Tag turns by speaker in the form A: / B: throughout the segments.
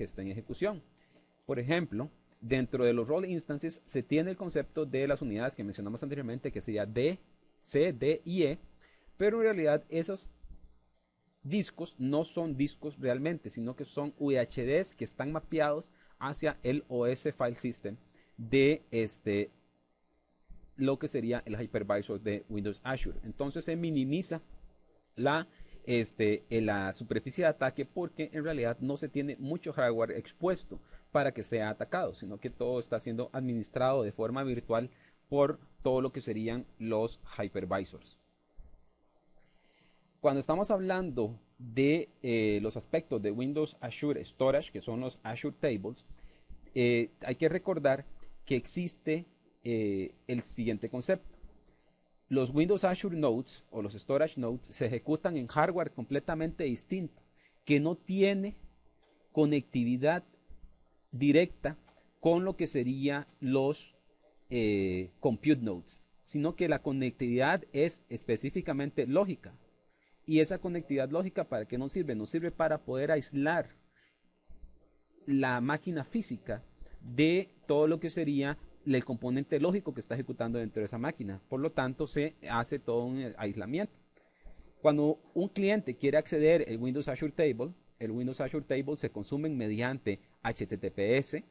A: que está en ejecución. Por ejemplo, dentro de los role instances se tiene el concepto de las unidades que mencionamos anteriormente, que sería D, C, D y E, pero en realidad esos discos no son discos realmente, sino que son VHDs que están mapeados hacia el OS File System de lo que sería el hypervisor de Windows Azure. Entonces se minimiza la, la superficie de ataque porque en realidad no se tiene mucho hardware expuesto para que sea atacado, sino que todo está siendo administrado de forma virtual por todo lo que serían los hypervisors. Cuando estamos hablando de los aspectos de Windows Azure Storage, que son los Azure Tables, hay que recordar que existe el siguiente concepto. Los Windows Azure Nodes o los Storage Nodes se ejecutan en hardware completamente distinto, que no tiene conectividad directa con lo que serían los Compute Nodes, sino que la conectividad es específicamente lógica. Y esa conectividad lógica, ¿para qué nos sirve? Nos sirve para poder aislar la máquina física de todo lo que sería el componente lógico que está ejecutando dentro de esa máquina. Por lo tanto, se hace todo un aislamiento. Cuando un cliente quiere acceder al Windows Azure Table, el Windows Azure Table se consume mediante HTTPS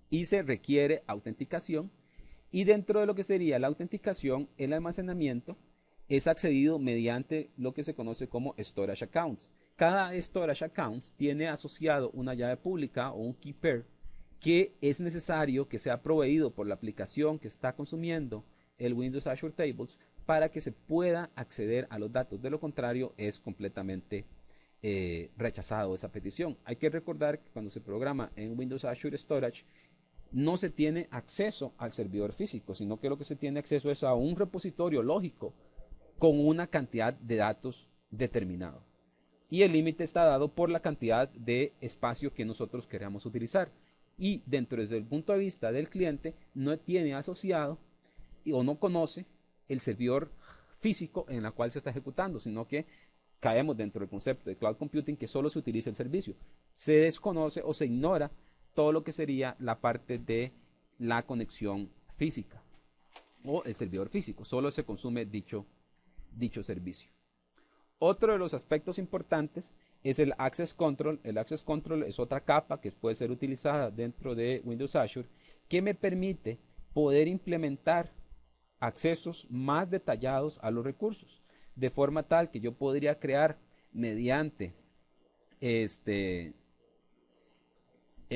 A: y se requiere autenticación. Y dentro de lo que sería la autenticación, el almacenamiento es accedido mediante lo que se conoce como storage accounts. Cada storage accounts tiene asociado una llave pública o un key pair que es necesario que sea proveído por la aplicación que está consumiendo el Windows Azure Tables para que se pueda acceder a los datos. De lo contrario, es completamente rechazado esa petición. Hay que recordar que cuando se programa en Windows Azure Storage, no se tiene acceso al servidor físico, sino que lo que se tiene acceso es a un repositorio lógico con una cantidad de datos determinado. Y el límite está dado por la cantidad de espacio que nosotros queramos utilizar. Y dentro desde el punto de vista del cliente, no tiene asociado o no conoce el servidor físico en el cual se está ejecutando, sino que caemos dentro del concepto de cloud computing, que solo se utiliza el servicio. Se desconoce o se ignora todo lo que sería la parte de la conexión física o el servidor físico. Solo se consume dicho servicio. Otro de los aspectos importantes es el Access Control. El Access Control es otra capa que puede ser utilizada dentro de Windows Azure, que me permite poder implementar accesos más detallados a los recursos, de forma tal que yo podría crear mediante el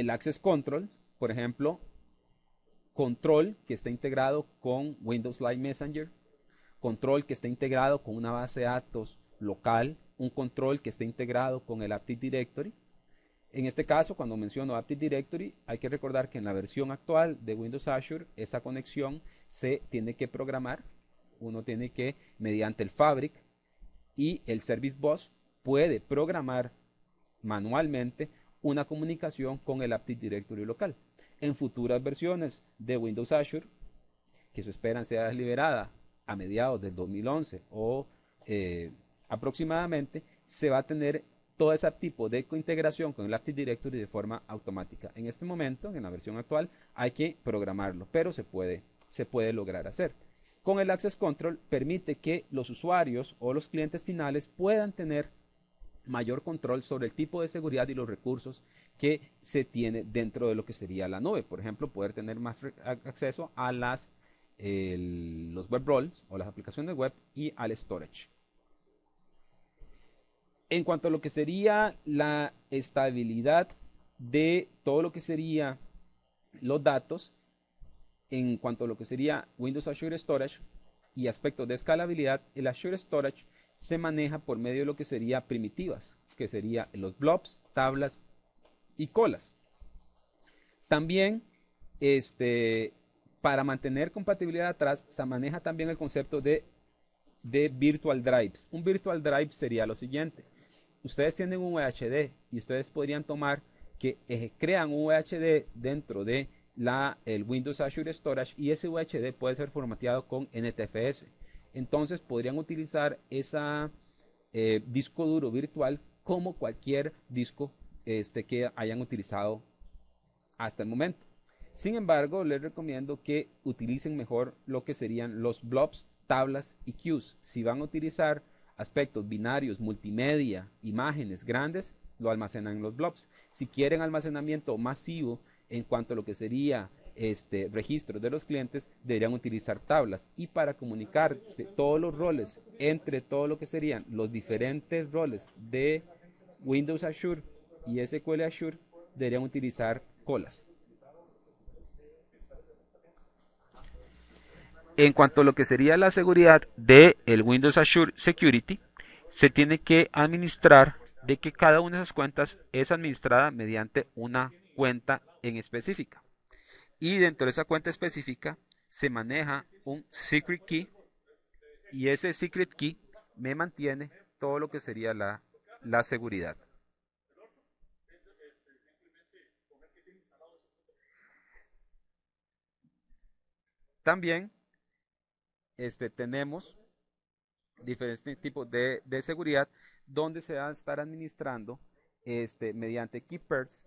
A: Access Control, por ejemplo, control que está integrado con Windows Live Messenger, control que está integrado con una base de datos local, un control que esté integrado con el Active Directory. En este caso, cuando menciono Active Directory, hay que recordar que en la versión actual de Windows Azure, esa conexión se tiene que programar. Uno tiene que, mediante el Fabric y el Service Bus, puede programar manualmente una comunicación con el Active Directory local. En futuras versiones de Windows Azure, que se esperan sea liberada a mediados del 2011 o aproximadamente, se va a tener todo ese tipo de integración con el Active Directory de forma automática. En este momento, en la versión actual, hay que programarlo, pero se puede lograr hacer. Con el Access Control permite que los usuarios o los clientes finales puedan tener mayor control sobre el tipo de seguridad y los recursos que se tiene dentro de lo que sería la nube. Por ejemplo, poder tener más acceso a los web roles o las aplicaciones web y al storage. En cuanto a lo que sería la estabilidad de todo lo que sería los datos, en cuanto a lo que sería Windows Azure Storage y aspectos de escalabilidad, el Azure Storage se maneja por medio de lo que sería primitivas, que serían los blobs, tablas y colas. También, para mantener compatibilidad atrás, se maneja también el concepto de virtual drives. Un virtual drive sería lo siguiente: ustedes tienen un VHD y ustedes podrían tomar que crean un VHD dentro de el Windows Azure Storage, y ese VHD puede ser formateado con NTFS. Entonces podrían utilizar ese disco duro virtual como cualquier disco que hayan utilizado hasta el momento. Sin embargo, les recomiendo que utilicen mejor lo que serían los blobs, tablas y queues. Si van a utilizar aspectos binarios, multimedia, imágenes grandes, lo almacenan en los blobs. Si quieren almacenamiento masivo en cuanto a lo que sería registros de los clientes, deberían utilizar tablas. Y para comunicar todos los roles entre todo lo que serían los diferentes roles de Windows Azure y SQL Azure, deberían utilizar colas. En cuanto a lo que sería la seguridad de el Windows Azure Security, se tiene que administrar de que cada una de esas cuentas es administrada mediante una cuenta en específica. Y dentro de esa cuenta específica se maneja un secret key y ese secret key me mantiene todo lo que sería la seguridad. También tenemos diferentes tipos de seguridad donde se va a estar administrando mediante keepers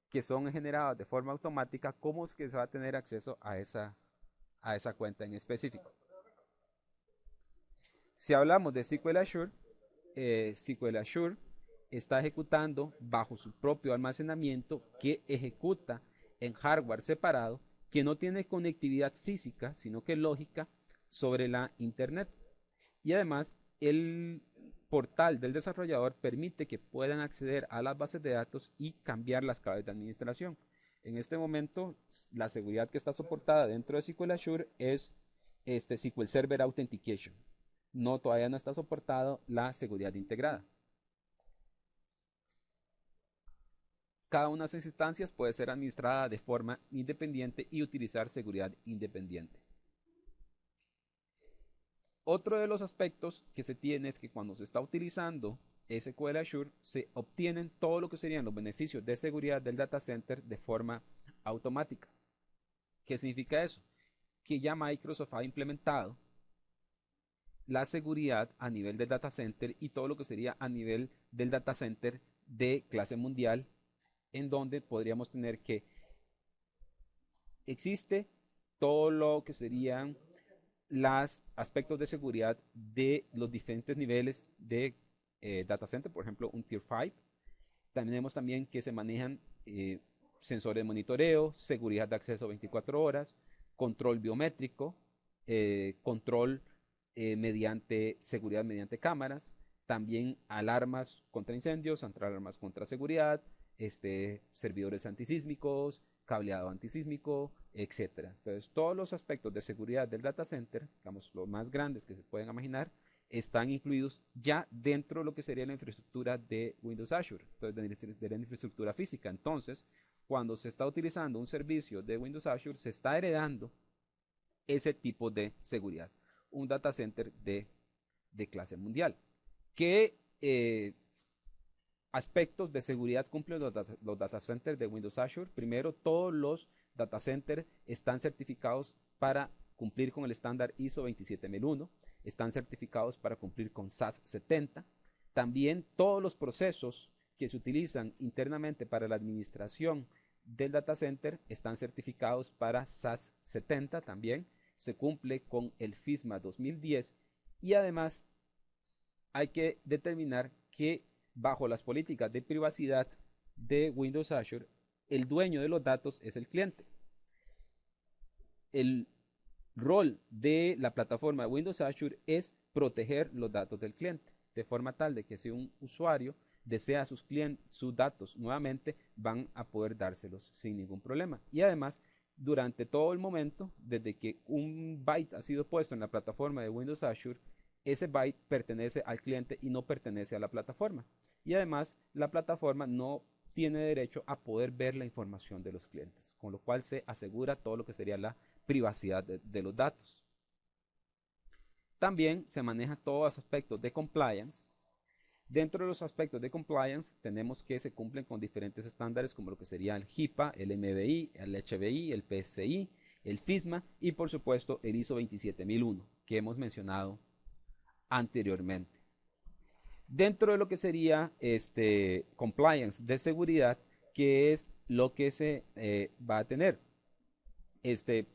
A: que son generados de forma automática, cómo es que se va a tener acceso a esa cuenta en específico. Si hablamos de SQL Azure está ejecutando bajo su propio almacenamiento que ejecuta en hardware separado que no tiene conectividad física, sino que lógica sobre la internet. Y además, el portal del desarrollador permite que puedan acceder a las bases de datos y cambiar las claves de administración. En este momento, la seguridad que está soportada dentro de SQL Azure es SQL Server Authentication. No, todavía no está soportado la seguridad integrada. Cada una de esas instancias puede ser administrada de forma independiente y utilizar seguridad independiente. Otro de los aspectos que se tiene es que cuando se está utilizando SQL Azure, se obtienen todo lo que serían los beneficios de seguridad del data center de forma automática. ¿Qué significa eso? Que ya Microsoft ha implementado la seguridad a nivel del data center y todo lo que sería a nivel del data center de clase mundial, en donde podríamos tener que existe todo lo que serían los aspectos de seguridad de los diferentes niveles de data center, por ejemplo, un Tier 5. Tenemos también que se manejan sensores de monitoreo, seguridad de acceso 24 horas, control biométrico, control mediante seguridad mediante cámaras, también alarmas contra incendios, alarmas contra seguridad, servidores antisísmicos, cableado antisísmico, etcétera. Entonces, todos los aspectos de seguridad del data center, digamos, los más grandes que se pueden imaginar, están incluidos ya dentro de lo que sería la infraestructura de Windows Azure, entonces de la infraestructura física. Entonces, cuando se está utilizando un servicio de Windows Azure, se está heredando ese tipo de seguridad, un data center de clase mundial. ¿Qué aspectos de seguridad cumplen los data centers de Windows Azure? Primero, todos los data centers están certificados para cumplir con el estándar ISO 27001, están certificados para cumplir con SAS 70. También todos los procesos que se utilizan internamente para la administración del data center están certificados para SAS 70 también. Se cumple con el FISMA 2010 y además hay que determinar que bajo las políticas de privacidad de Windows Azure, el dueño de los datos es el cliente. El rol de la plataforma de Windows Azure es proteger los datos del cliente, de forma tal de que si un usuario desea sus datos nuevamente, van a poder dárselos sin ningún problema. Y además, durante todo el momento, desde que un byte ha sido puesto en la plataforma de Windows Azure, ese byte pertenece al cliente y no pertenece a la plataforma. Y además, la plataforma no tiene derecho a poder ver la información de los clientes, con lo cual se asegura todo lo que sería la privacidad de los datos. También se maneja todos los aspectos de compliance. Dentro de los aspectos de compliance tenemos que se cumplen con diferentes estándares como lo que sería el HIPAA, el MBI, el HBI, el PCI, el FISMA y por supuesto el ISO 27001 que hemos mencionado anteriormente. Dentro de lo que sería compliance de seguridad, que es lo que se va a tener.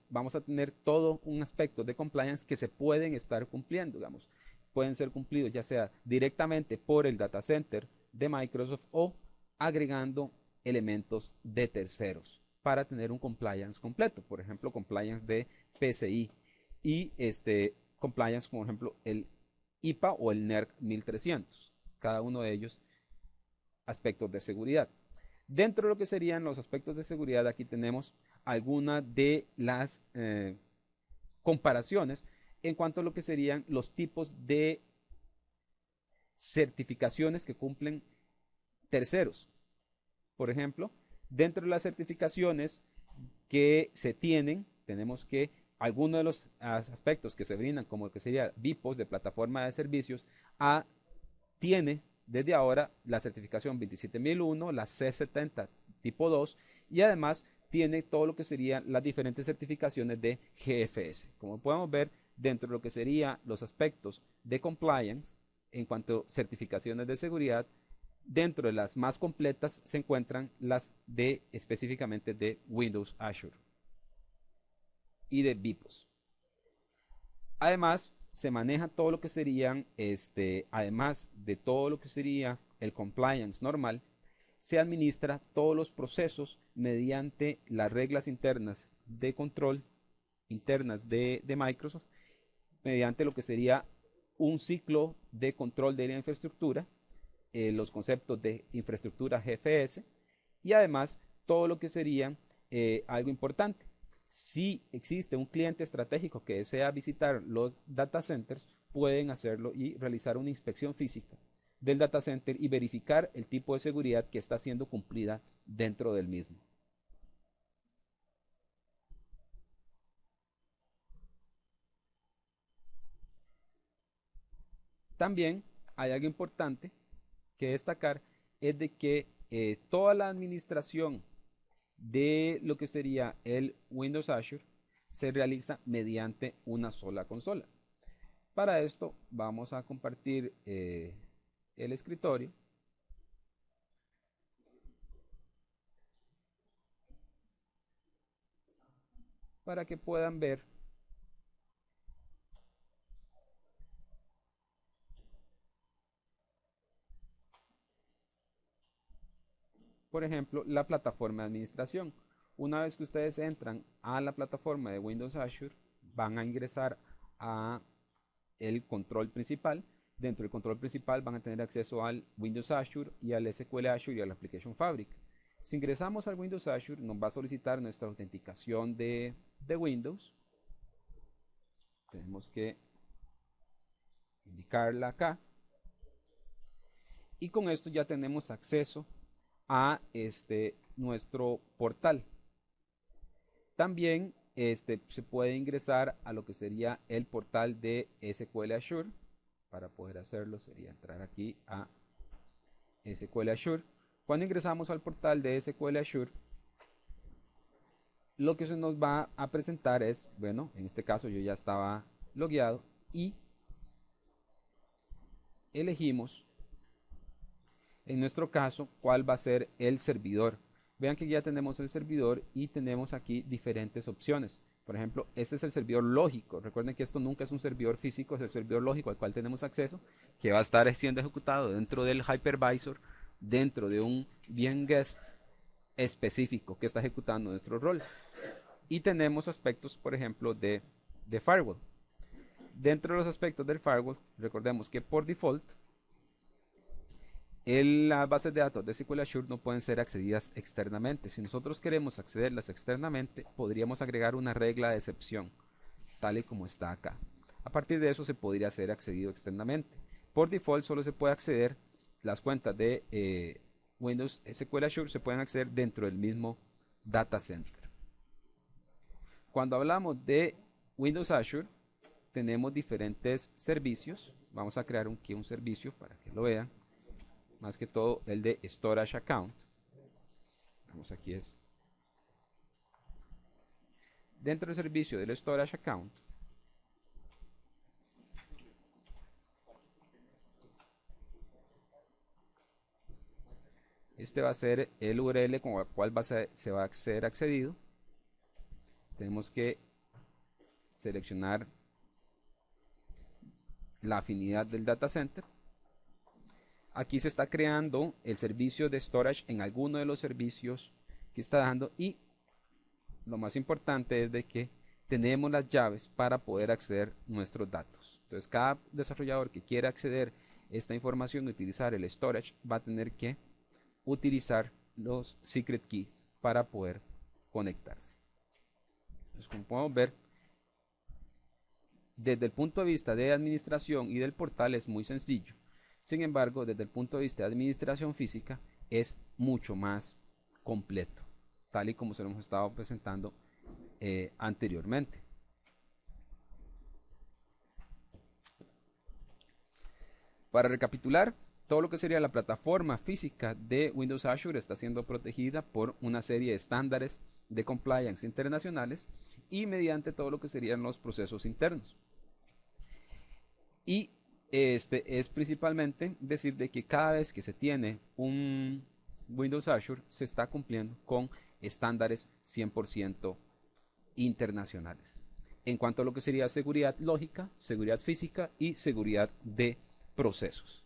A: Vamos a tener todo un aspecto de compliance que se pueden estar cumpliendo, digamos. Pueden ser cumplidos ya sea directamente por el data center de Microsoft o agregando elementos de terceros para tener un compliance completo. Por ejemplo, compliance de PCI y compliance, por ejemplo, el IPA o el NERC 1300. Cada uno de ellos aspectos de seguridad. Dentro de lo que serían los aspectos de seguridad, aquí tenemos algunas de las comparaciones en cuanto a lo que serían los tipos de certificaciones que cumplen terceros. Por ejemplo, dentro de las certificaciones que se tienen, tenemos que algunos de los aspectos que se brindan, como lo que sería VIPOS de plataforma de servicios, tiene desde ahora la certificación 27001, la C70 tipo 2 y además tiene todo lo que serían las diferentes certificaciones de GFS. Como podemos ver, dentro de lo que serían los aspectos de compliance en cuanto a certificaciones de seguridad, dentro de las más completas se encuentran las de específicamente de Windows Azure y de VIPOS. Además, se maneja todo lo que serían, además de todo lo que sería el compliance normal, se administra todos los procesos mediante las reglas internas de control internas de Microsoft, mediante lo que sería un ciclo de control de la infraestructura, los conceptos de infraestructura GFS y además todo lo que sería algo importante. Si existe un cliente estratégico que desea visitar los data centers, pueden hacerlo y realizar una inspección física del data center y verificar el tipo de seguridad que está siendo cumplida dentro del mismo. También hay algo importante que destacar, es de que toda la administración de lo que sería el Windows Azure se realiza mediante una sola consola. Para esto vamos a compartir el escritorio para que puedan ver, por ejemplo, la plataforma de administración. Una vez que ustedes entran a la plataforma de Windows Azure, van a ingresar a el control principal. Dentro del control principal van a tener acceso al Windows Azure y al SQL Azure y al Application Fabric. Si ingresamos al Windows Azure, nos va a solicitar nuestra autenticación de Windows. Tenemos que indicarla acá. Y con esto ya tenemos acceso a nuestro portal. También se puede ingresar a lo que sería el portal de SQL Azure. Para poder hacerlo sería entrar aquí a SQL Azure. Cuando ingresamos al portal de SQL Azure, lo que se nos va a presentar es, bueno, en este caso yo ya estaba logueado y elegimos, en nuestro caso, cuál va a ser el servidor. Vean que ya tenemos el servidor y tenemos aquí diferentes opciones. Por ejemplo, este es el servidor lógico. Recuerden que esto nunca es un servidor físico, es el servidor lógico al cual tenemos acceso, que va a estar siendo ejecutado dentro del hypervisor, dentro de un bien guest específico que está ejecutando nuestro rol. Y tenemos aspectos, por ejemplo, de firewall. Dentro de los aspectos del firewall, recordemos que por default, las bases de datos de SQL Azure no pueden ser accedidas externamente. Si nosotros queremos accederlas externamente, podríamos agregar una regla de excepción, tal y como está acá. A partir de eso se podría ser accedido externamente. Por default solo se puede acceder, las cuentas de Windows SQL Azure se pueden acceder dentro del mismo data center. Cuando hablamos de Windows Azure, tenemos diferentes servicios. Vamos a crear aquí un servicio para que lo vean. Más que todo el de Storage Account. Vamos, aquí es. Dentro del servicio del Storage Account, Este va a ser el URL con el cual se va a ser accedido. Tenemos que seleccionar la afinidad del data center. Aquí se está creando el servicio de storage en alguno de los servicios que está dando, y lo más importante es de que tenemos las llaves para poder acceder a nuestros datos. Entonces cada desarrollador que quiera acceder a esta información y utilizar el storage va a tener que utilizar los secret keys para poder conectarse. Entonces, como podemos ver, desde el punto de vista de administración y del portal es muy sencillo. Sin embargo, desde el punto de vista de administración física es mucho más completo, tal y como se lo hemos estado presentando anteriormente. Para recapitular, todo lo que sería la plataforma física de Windows Azure está siendo protegida por una serie de estándares de compliance internacionales y mediante todo lo que serían los procesos internos. Y este es principalmente decir de que cada vez que se tiene un Windows Azure se está cumpliendo con estándares 100% internacionales. En cuanto a lo que sería seguridad lógica, seguridad física y seguridad de procesos.